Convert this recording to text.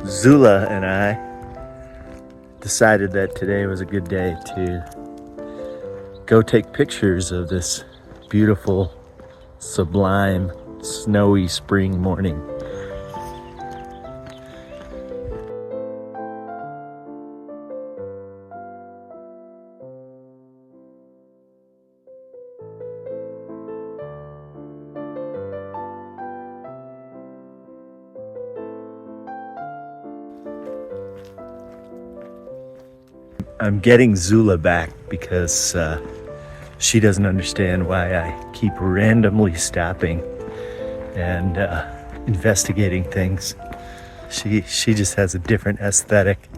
Zula and I decided that today was a good day to go take pictures of this beautiful, sublime, snowy spring morning. I'm getting Zula back because she doesn't understand why I keep randomly stopping and investigating things. She just has a different aesthetic.